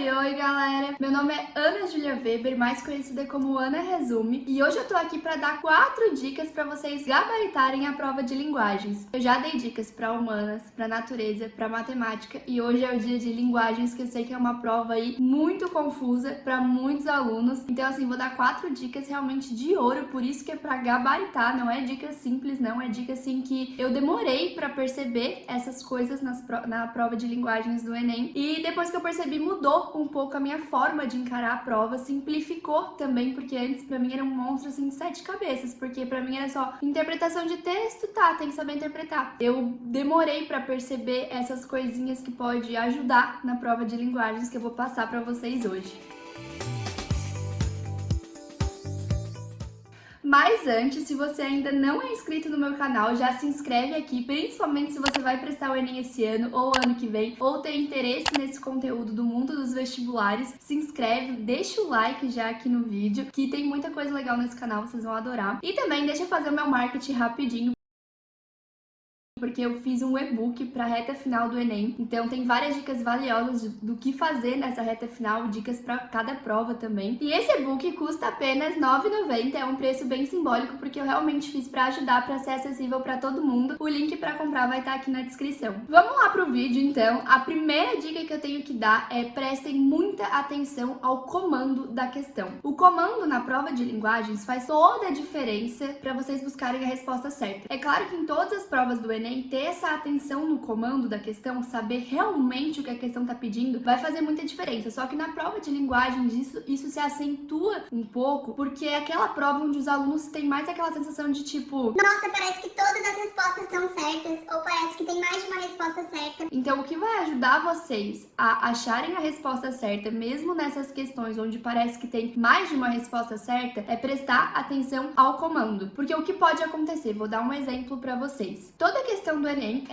Oi galera, meu nome é Ana Júlia Weber, mais conhecida como Ana Resume, e hoje eu tô aqui para dar 4 dicas para vocês gabaritarem a prova de linguagens. Eu já dei dicas para humanas, para natureza, para matemática, e hoje é o dia de linguagens, que eu sei que é uma prova aí muito confusa para muitos alunos. Então assim, vou dar 4 dicas realmente de ouro, por isso que é para gabaritar, não é dica simples não, é dica assim que eu demorei para perceber essas coisas na prova de linguagens do Enem, e depois que eu percebi mudou um pouco a minha forma de encarar a prova, simplificou também, porque antes pra mim era um monstro assim de 7 cabeças, porque pra mim era só interpretação de texto, tá, tem que saber interpretar. Eu demorei pra perceber essas coisinhas que pode ajudar na prova de linguagens que eu vou passar pra vocês hoje. Mas antes, se você ainda não é inscrito no meu canal, já se inscreve aqui, principalmente se você vai prestar o Enem esse ano ou ano que vem, ou tem interesse nesse conteúdo do mundo dos vestibulares, se inscreve, deixa o like já aqui no vídeo, que tem muita coisa legal nesse canal, vocês vão adorar. E também deixa eu fazer o meu marketing rapidinho, porque eu fiz um e-book para a reta final do Enem, então tem várias dicas valiosas do que fazer nessa reta final, dicas para cada prova também. E esse e-book custa apenas R$ 9,90, é um preço bem simbólico, porque eu realmente fiz para ajudar, para ser acessível para todo mundo. O link para comprar vai estar aqui na descrição. Vamos lá pro vídeo então. A primeira dica que eu tenho que dar é: prestem muita atenção ao comando da questão. O comando na prova de linguagens faz toda a diferença para vocês buscarem a resposta certa. É claro que em todas as provas do Enem, ter essa atenção no comando da questão, saber realmente o que a questão tá pedindo, vai fazer muita diferença. Só que na prova de linguagens isso se acentua um pouco, porque é aquela prova onde os alunos têm mais aquela sensação de tipo, nossa, parece que todas as respostas estão certas, ou parece que tem mais de uma resposta certa. Então o que vai ajudar vocês a acharem a resposta certa, mesmo nessas questões onde parece que tem mais de uma resposta certa, é prestar atenção ao comando. Porque o que pode acontecer? Vou dar um exemplo para vocês. Toda questão do Enem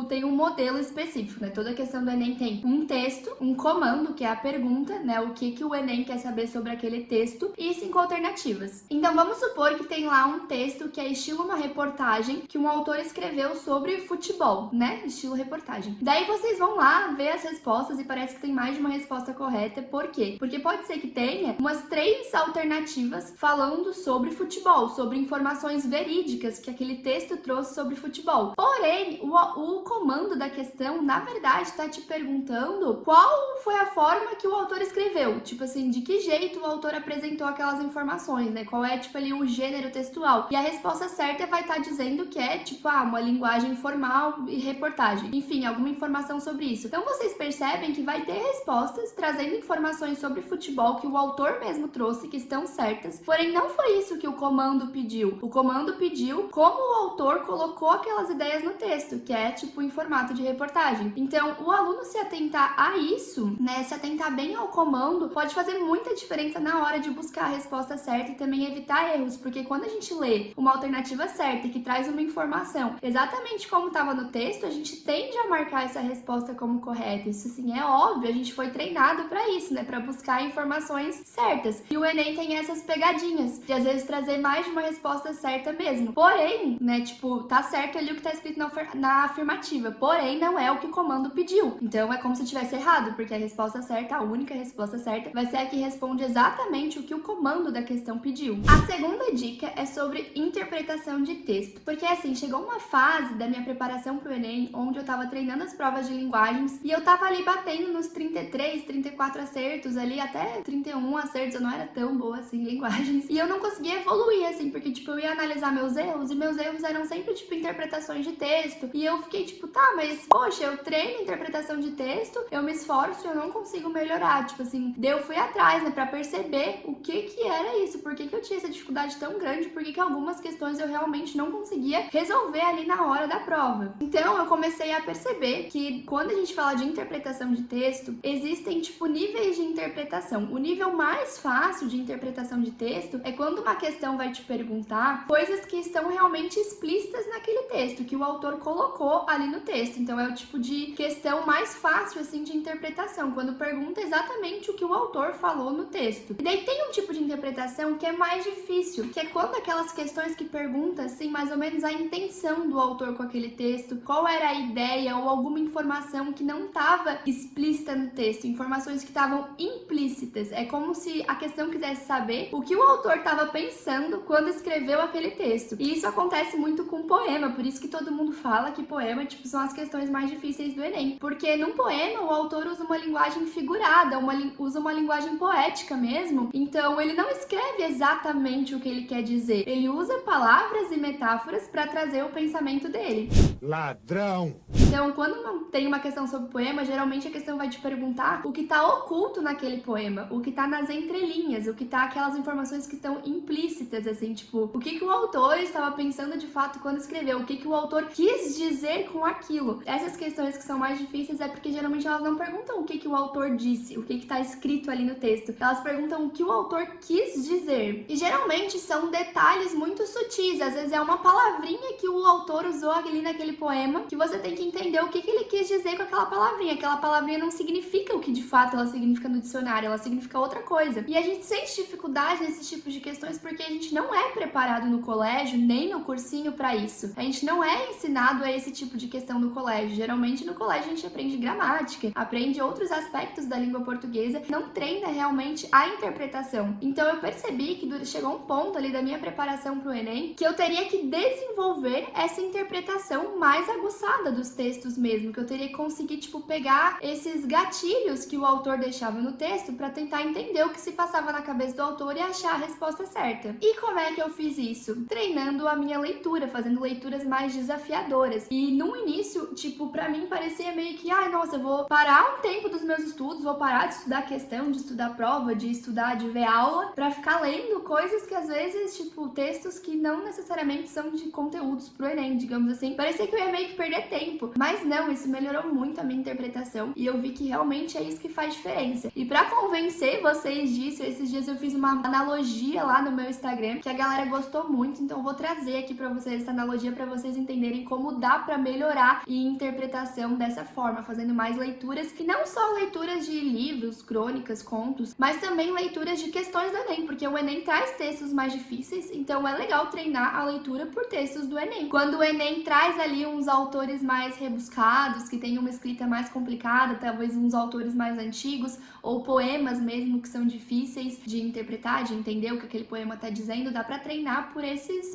tem um modelo específico, né? Toda questão do Enem tem um texto, um comando, que é a pergunta, né? O que o Enem quer saber sobre aquele texto, e 5 alternativas. Então vamos supor que tem lá um texto que é estilo uma reportagem que um autor escreveu sobre futebol, né? Estilo reportagem. Daí vocês vão lá ver as respostas e parece que tem mais de uma resposta correta. Por quê? Porque pode ser que tenha umas 3 alternativas falando sobre futebol, sobre informações verídicas que aquele texto trouxe sobre futebol. Porém, o comando da questão, na verdade, está te perguntando qual foi a forma que o autor escreveu. Tipo assim, de que jeito o autor apresentou aquelas informações, né? Qual é, tipo ali, o gênero textual. E a resposta certa vai estar dizendo que é, tipo, uma linguagem formal e reportagem. Enfim, alguma informação sobre isso. Então, vocês percebem que vai ter respostas trazendo informações sobre futebol que o autor mesmo trouxe, que estão certas. Porém, não foi isso que o comando pediu. O comando pediu como o autor colocou aquelas ideias no texto, que é tipo em formato de reportagem. Então, o aluno se atentar a isso, né, se atentar bem ao comando, pode fazer muita diferença na hora de buscar a resposta certa e também evitar erros, porque quando a gente lê uma alternativa certa que traz uma informação exatamente como estava no texto, a gente tende a marcar essa resposta como correta. Isso assim é óbvio, a gente foi treinado para isso, né, para buscar informações certas. E o Enem tem essas pegadinhas de às vezes trazer mais de uma resposta certa mesmo. Porém, né, tipo, tá certo ali o que tá escrito na afirmativa, porém não é o que o comando pediu. Então é como se tivesse errado, porque a resposta certa, a única resposta certa, vai ser a que responde exatamente o que o comando da questão pediu. A segunda dica é sobre interpretação de texto, porque assim, chegou uma fase da minha preparação pro Enem onde eu tava treinando as provas de linguagens e eu tava ali batendo nos 33, 34 acertos ali, até 31 acertos, eu não era tão boa assim em linguagens, e eu não conseguia evoluir assim, porque tipo, eu ia analisar meus erros e meus erros eram sempre tipo interpretações de texto, e eu fiquei tipo, tá, mas poxa, eu treino interpretação de texto, eu me esforço e eu não consigo melhorar, tipo assim, daí eu fui atrás, né, pra perceber o que era isso, por que eu tinha essa dificuldade tão grande, por que algumas questões eu realmente não conseguia resolver ali na hora da prova. Então eu comecei a perceber que quando a gente fala de interpretação de texto, existem tipo níveis de interpretação. O nível mais fácil de interpretação de texto é quando uma questão vai te perguntar coisas que estão realmente explícitas naquele texto, que o autor colocou ali no texto. Então é o tipo de questão mais fácil, assim, de interpretação, quando pergunta exatamente o que o autor falou no texto. E daí tem um tipo de interpretação que é mais difícil, que é quando aquelas questões que perguntam, assim, mais ou menos a intenção do autor com aquele texto, qual era a ideia ou alguma informação que não estava explícita no texto, informações que estavam implícitas. É como se a questão quisesse saber o que o autor estava pensando quando escreveu aquele texto. E isso acontece muito com poema, por isso que todo mundo fala que poema, tipo, são as questões mais difíceis do Enem. Porque num poema, o autor usa uma linguagem figurada, usa uma linguagem poética mesmo. Então, ele não escreve exatamente o que ele quer dizer. Ele usa palavras e metáforas para trazer o pensamento dele. Ladrão! Então, quando tem uma questão sobre poema, geralmente a questão vai te perguntar o que está oculto naquele poema, o que está nas entrelinhas, o que está aquelas informações que estão implícitas, assim, tipo, o que o autor estava pensando de fato quando escreveu, o que o autor quis dizer com aquilo. Essas questões que são mais difíceis é porque geralmente elas não perguntam o que o autor disse, o que está escrito ali no texto. Elas perguntam o que o autor quis dizer. E geralmente são detalhes muito sutis, às vezes é uma palavrinha que o autor usou ali naquele poema, que você tem que entender o que ele quis dizer com aquela palavrinha. Aquela palavrinha não significa o que de fato ela significa no dicionário, ela significa outra coisa. E a gente sente dificuldade nesses tipos de questões porque a gente não é preparado no colégio, nem no cursinho para isso. A gente não é ensinado a esse tipo de questão no colégio. Geralmente no colégio a gente aprende gramática, aprende outros aspectos da língua portuguesa, não treina realmente a interpretação. Então eu percebi que chegou um ponto ali da minha preparação para o Enem que eu teria que desenvolver essa interpretação mais aguçada dos textos mesmo, que eu teria que conseguir, tipo, pegar esses gatilhos que o autor deixava no texto para tentar entender o que se passava na cabeça do autor e achar a resposta certa. E como é que eu fiz isso? Treinando a minha leitura, fazendo leituras mais desafiadoras. E no início, tipo, pra mim parecia meio que, ai, nossa, eu vou parar um tempo dos meus estudos, vou parar de estudar questão, de estudar prova, de estudar, de ver aula, pra ficar lendo coisas que às vezes, tipo, textos que não necessariamente são de conteúdos pro Enem, digamos assim. Parecia que eu ia meio que perder tempo. Mas não, isso melhorou muito a minha interpretação e eu vi que realmente é isso que faz diferença. E pra convencer vocês disso, esses dias eu fiz uma analogia lá no meu Instagram que a galera gostou muito, então eu vou trazer aqui pra vocês essa analogia pra vocês entenderem como dá pra melhorar a interpretação dessa forma, fazendo mais leituras, e não só leituras de livros, crônicas, contos, mas também leituras de questões do Enem, porque o Enem traz textos mais difíceis, então é legal treinar a leitura por textos do Enem. Quando o Enem traz ali uns autores mais rebuscados, que tem uma escrita mais complicada, talvez uns autores mais antigos, ou poemas mesmo que são difíceis de interpretar, de entender o que aquele poema tá dizendo, dá pra treinar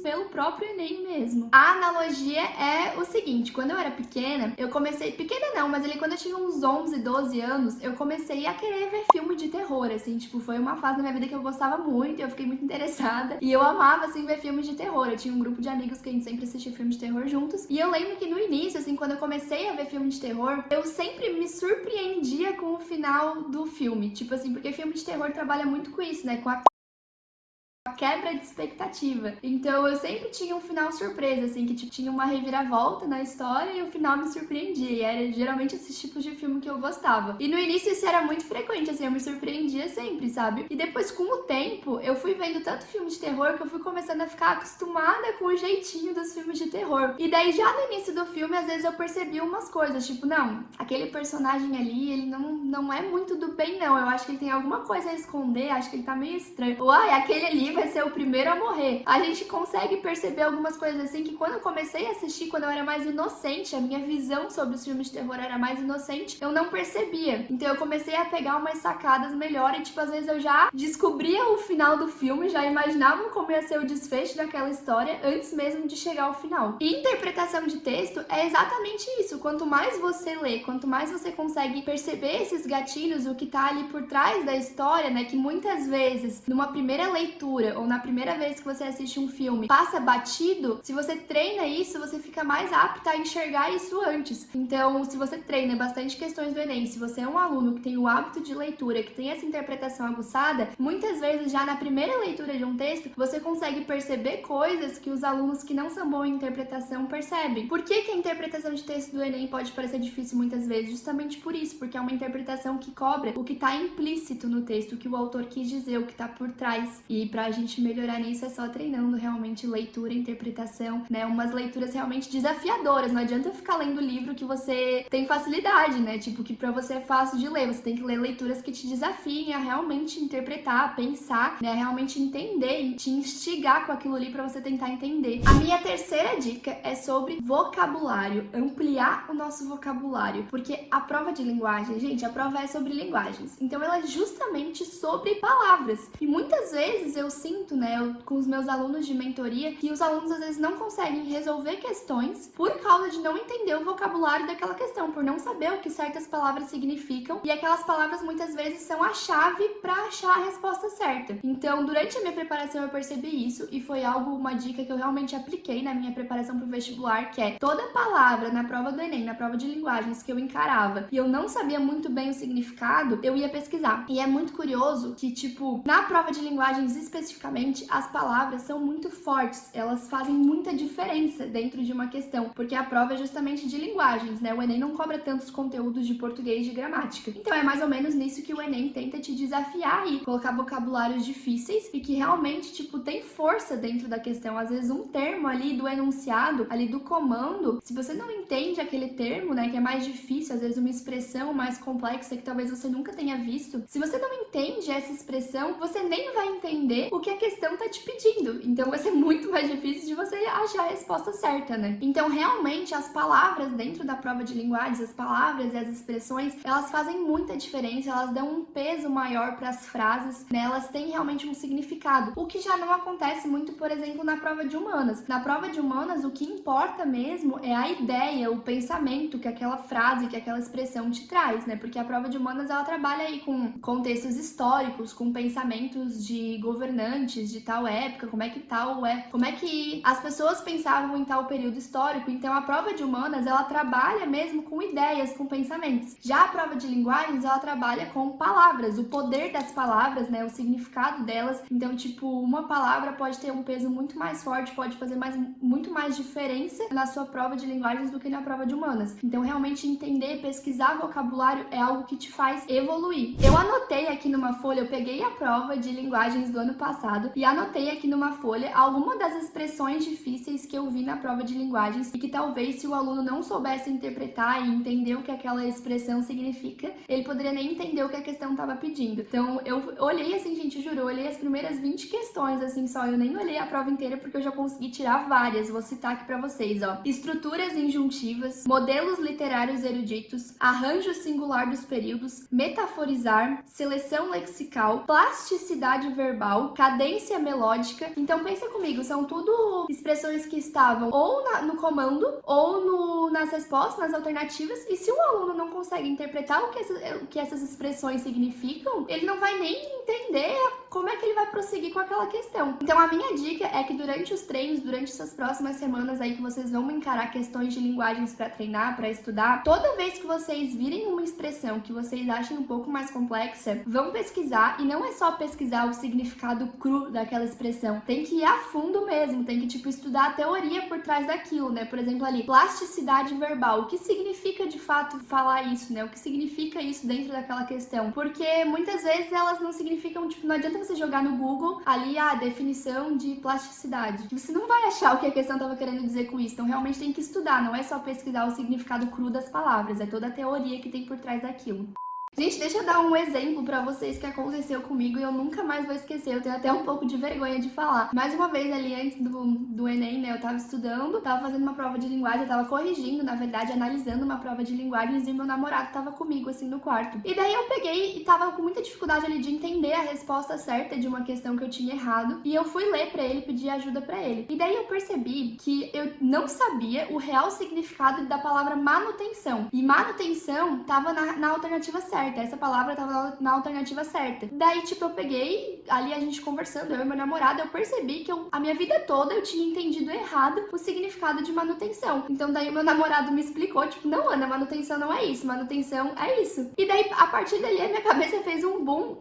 pelo próprio Enem mesmo. A analogia é o seguinte, quando eu era pequena, pequena não, mas ali quando eu tinha uns 11, 12 anos, eu comecei a querer ver filme de terror, assim, tipo, foi uma fase da minha vida que eu gostava muito, eu fiquei muito interessada, e eu amava, assim, ver filmes de terror. Eu tinha um grupo de amigos que a gente sempre assistia filme de terror juntos, e eu lembro que no início, assim, quando eu comecei a ver filme de terror, eu sempre me surpreendia com o final do filme, tipo assim, porque filme de terror trabalha muito com isso, né, com a quebra de expectativa. Então eu sempre tinha um final surpresa, assim, que tipo, tinha uma reviravolta na história e o final me surpreendia. E era geralmente esses tipos de filme que eu gostava. E no início isso era muito frequente, assim, eu me surpreendia sempre, sabe? E depois, com o tempo, eu fui vendo tanto filme de terror que eu fui começando a ficar acostumada com o jeitinho dos filmes de terror. E daí já no início do filme, às vezes eu percebi umas coisas, tipo, não, aquele personagem ali, ele não é muito do bem, não. Eu acho que ele tem alguma coisa a esconder, acho que ele tá meio estranho. Ou, ai, aquele ali vai ser o primeiro a morrer. A gente consegue perceber algumas coisas assim que quando eu comecei a assistir, quando eu era mais inocente, a minha visão sobre os filmes de terror era mais inocente, eu não percebia. Então eu comecei a pegar umas sacadas melhor e, tipo, às vezes eu já descobria o final do filme, já imaginava como ia ser o desfecho daquela história antes mesmo de chegar ao final. E interpretação de texto é exatamente isso. Quanto mais você lê, quanto mais você consegue perceber esses gatilhos, o que tá ali por trás da história, né, que muitas vezes, numa primeira leitura ou na primeira vez que você assiste um filme, passa batido, se você treina isso, você fica mais apta a enxergar isso antes. Então, se você treina bastante questões do Enem, se você é um aluno que tem o hábito de leitura, que tem essa interpretação aguçada, muitas vezes já na primeira leitura de um texto, você consegue perceber coisas que os alunos que não são bons em interpretação percebem. Por que a interpretação de texto do Enem pode parecer difícil muitas vezes? Justamente por isso, porque é uma interpretação que cobra o que está implícito no texto, o que o autor quis dizer, o que está por trás. E pra pra gente melhorar nisso é só treinando realmente leitura, interpretação, né? Umas leituras realmente desafiadoras. Não adianta ficar lendo livro que você tem facilidade, né? Tipo, que pra você é fácil de ler. Você tem que ler leituras que te desafiem a realmente interpretar, pensar, né? Realmente entender e te instigar com aquilo ali pra você tentar entender. A minha terceira dica é sobre vocabulário, ampliar o nosso vocabulário, porque a prova de linguagem, gente, a prova é sobre linguagens. Então ela é justamente sobre palavras. E muitas vezes eu sinto, né, com os meus alunos de mentoria, que os alunos às vezes não conseguem resolver questões por causa de não entender o vocabulário daquela questão, por não saber o que certas palavras significam, e aquelas palavras muitas vezes são a chave para achar a resposta certa. Então, durante a minha preparação eu percebi isso e foi uma dica que eu realmente apliquei na minha preparação para o vestibular, que é toda palavra na prova do Enem, na prova de linguagens que eu encarava e eu não sabia muito bem o significado, eu ia pesquisar. E é muito curioso que, tipo, na prova de linguagens especificamente, as palavras são muito fortes, elas fazem muita diferença dentro de uma questão, porque a prova é justamente de linguagens, né? O Enem não cobra tantos conteúdos de português e de gramática. Então é mais ou menos nisso que o Enem tenta te desafiar e colocar vocabulários difíceis e que realmente, tipo, tem força dentro da questão. Às vezes um termo ali do enunciado, ali do comando, se você não entende aquele termo, né, que é mais difícil, às vezes uma expressão mais complexa que talvez você nunca tenha visto, se você não entende essa expressão, você nem vai entender o que a questão tá te pedindo. Então vai ser muito mais difícil de você achar a resposta certa, né? Então realmente as palavras dentro da prova de linguagens, as palavras e as expressões, elas fazem muita diferença, elas dão um peso maior para as frases, né? Elas têm realmente um significado, o que já não acontece muito, por exemplo, na prova de humanas. Na prova de humanas, o que importa mesmo é a ideia, o pensamento que aquela frase, que aquela expressão te traz, né? Porque a prova de humanas, ela trabalha aí com contextos históricos, com pensamentos de governantes de tal época, como é que as pessoas pensavam em tal período histórico. Então a prova de humanas, ela trabalha mesmo com ideias, com pensamentos. Já a prova de linguagens, ela trabalha com palavras, o poder das palavras, né, o significado delas. Então, tipo, uma palavra pode ter um peso muito mais forte, pode fazer muito mais diferença na sua prova de linguagens do que na prova de humanas. Então, realmente entender, pesquisar vocabulário é algo que te faz evoluir. Eu anotei aqui numa folha, eu peguei a prova de linguagens do ano passado e anotei aqui numa folha algumas das expressões difíceis que eu vi na prova de linguagens e que talvez, se o aluno não soubesse interpretar e entender o que aquela expressão significa, ele poderia nem entender o que a questão estava pedindo. Então, eu olhei assim, gente, eu juro, eu olhei as primeiras 20 questões, assim, só. Eu nem olhei a prova inteira porque eu já consegui tirar várias. Vou citar aqui pra vocês, ó. Estruturas injuntivas, modelos literários eruditos, arranjo singular dos períodos, metaforizar, seleção lexical, plasticidade verbal, cadência melódica. Então, pensa comigo, são tudo expressões que estavam ou no comando ou nas respostas, nas alternativas, e se o aluno não consegue interpretar o que essas expressões significam, ele não vai nem entender como é que ele vai prosseguir com aquela questão. Então a minha dica é que durante os treinos, durante essas próximas semanas aí que vocês vão encarar questões de linguagens para treinar, para estudar, toda vez que vocês virem uma expressão que vocês achem um pouco mais complexa, vão pesquisar, e não é só pesquisar o significado cru daquela expressão, tem que ir a fundo mesmo, tem que, tipo, estudar a teoria por trás daquilo, né? Por exemplo, ali, plasticidade verbal, o que significa de fato falar isso, né? O que significa isso dentro daquela questão? Porque muitas vezes elas não significam, tipo, não adianta você jogar no Google ali a definição de plasticidade. Você não vai achar o que a questão estava querendo dizer com isso. Então realmente tem que estudar, não é só pesquisar o significado cru das palavras, é toda a teoria que tem por trás daquilo. Gente, deixa eu dar um exemplo pra vocês que aconteceu comigo e eu nunca mais vou esquecer. Eu tenho até um pouco de vergonha de falar. Mais uma vez ali antes do Enem, né, eu tava estudando, tava fazendo uma prova de linguagem, eu tava corrigindo, na verdade, analisando uma prova de linguagens, e meu namorado tava comigo, assim, no quarto. E daí eu peguei e tava com muita dificuldade ali de entender a resposta certa de uma questão que eu tinha errado, e eu fui ler pra ele, pedir ajuda pra ele. E daí eu percebi que eu não sabia o real significado da palavra manutenção. E manutenção tava na alternativa certa. Essa palavra tava na alternativa certa. Daí, tipo, eu peguei, ali a gente conversando, eu e meu namorado, eu percebi que a minha vida toda eu tinha entendido errado o significado de manutenção. Então, daí o meu namorado me explicou, tipo, não, Ana, manutenção não é isso, manutenção é isso. E daí, a partir dali, a minha cabeça fez um boom.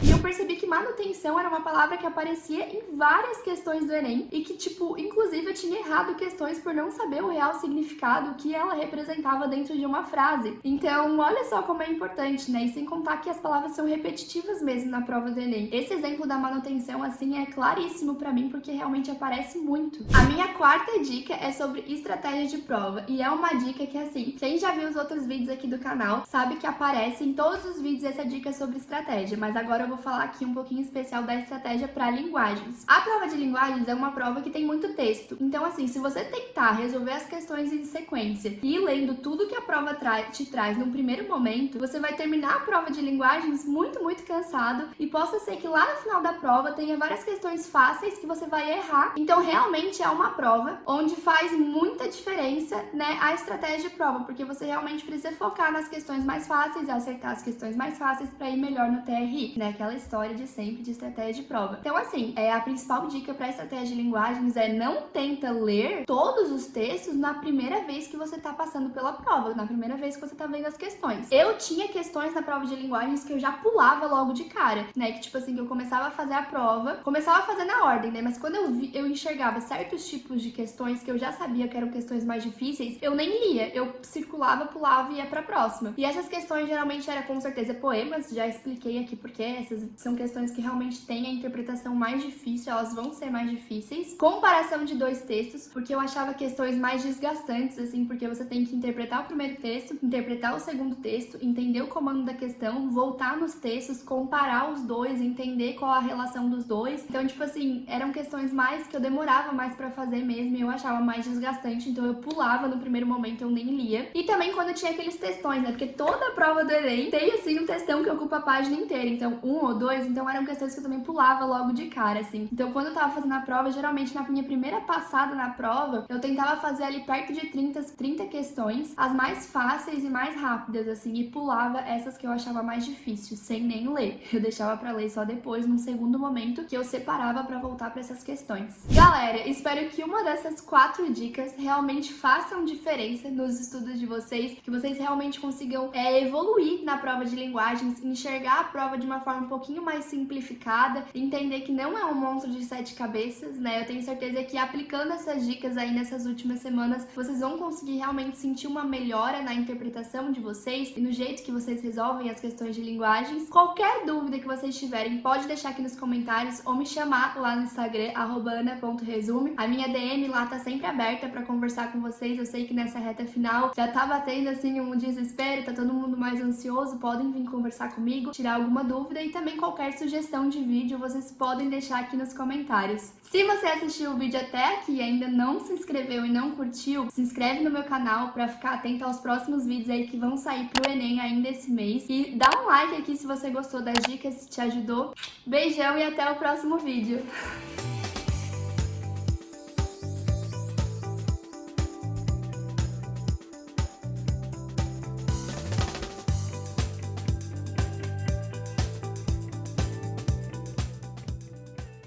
E eu percebi que manutenção era uma palavra que aparecia em várias questões do Enem e que, tipo, inclusive eu tinha errado questões por não saber o real significado, o que ela representava dentro de uma frase. Então, olha só como é importante, né? E sem contar que as palavras são repetitivas mesmo na prova do Enem. Esse exemplo da manutenção, assim, é claríssimo pra mim, porque realmente aparece muito. A minha quarta dica é sobre estratégia de prova, e é uma dica que, assim, quem já viu os outros vídeos aqui do canal sabe que aparece em todos os vídeos essa dica sobre estratégia, mas agora eu vou falar aqui um pouquinho especial da estratégia para linguagens. A prova de linguagens é uma prova que tem muito texto, então, assim, se você tentar resolver as questões em sequência e ir lendo tudo que a prova te traz num primeiro momento, você vai terminar a prova de linguagens muito cansado, e possa ser que lá no final da prova tenha várias questões fáceis que você vai errar. Então, realmente é uma prova onde faz muita diferença, né, a estratégia de prova, porque você realmente precisa focar nas questões mais fáceis, acertar as questões mais fáceis para ir melhor no TRI, né, aquela história de sempre de estratégia de prova. Então, assim, a principal dica para estratégia de linguagens é não tenta ler todos os textos na primeira vez que você tá passando pela prova, na primeira vez que você tá vendo as questões. Eu tinha questões na prova de linguagens que eu já pulava logo de cara, né, que tipo assim, que eu começava a fazer a prova, começava a fazer na ordem, né, mas quando eu enxergava certos tipos de questões que eu já sabia que eram questões mais difíceis, eu nem lia, eu circulava, pulava e ia pra próxima. E essas questões geralmente eram com certeza poemas, já expliquei aqui porque essas são questões que realmente têm a interpretação mais difícil, elas vão ser mais difíceis. Comparação de dois textos, porque eu achava questões mais desgastantes, assim, porque você tem que interpretar o primeiro texto, interpretar o segundo texto, entender o comando da questão, voltar nos textos, comparar os dois, entender qual a relação dos dois. Então, tipo assim, eram questões mais que eu demorava mais pra fazer mesmo, e eu achava mais desgastante, então eu pulava no primeiro momento, eu nem lia. E também quando tinha aqueles textões, né, porque toda a prova do Enem tem, assim, um textão que ocupa a página inteira, então um ou dois, então eram questões que eu também pulava logo de cara, assim. Então, quando eu tava fazendo a prova, geralmente na minha primeira passada na prova, eu tentava fazer ali perto de 30 questões, as mais fáceis e mais rápidas, assim, e pulava essas que eu achava mais difícil, sem nem ler. Eu deixava pra ler só depois, num segundo momento, que eu separava pra voltar pra essas questões. Galera, espero que uma dessas 4 dicas realmente façam diferença nos estudos de vocês, que vocês realmente consigam evoluir na prova de linguagens, enxergar a prova de uma forma um pouquinho mais simplificada, entender que não é um monstro de 7 cabeças, né? Eu tenho certeza que aplicando essas dicas aí nessas últimas semanas, vocês vão conseguir realmente sentir uma melhora na interpretação de vocês e no jeito que vocês resolvem as questões de linguagens. Qualquer dúvida que vocês tiverem, pode deixar aqui nos comentários ou me chamar lá no Instagram, @ana.resume. A minha DM lá tá sempre aberta pra conversar com vocês. Eu sei que nessa reta final já tá batendo assim um desespero, tá todo mundo mais ansioso, podem vir conversar comigo, tirar alguma dúvida, e também qualquer sugestão de vídeo vocês podem deixar aqui nos comentários. Se você assistiu o vídeo até aqui e ainda não se inscreveu e não curtiu, se inscreve no meu canal pra ficar atento aos próximos vídeos aí que vão sair pro Enem ainda esse mês. E dá um like aqui se você gostou das dicas, se te ajudou. Beijão e até o próximo vídeo!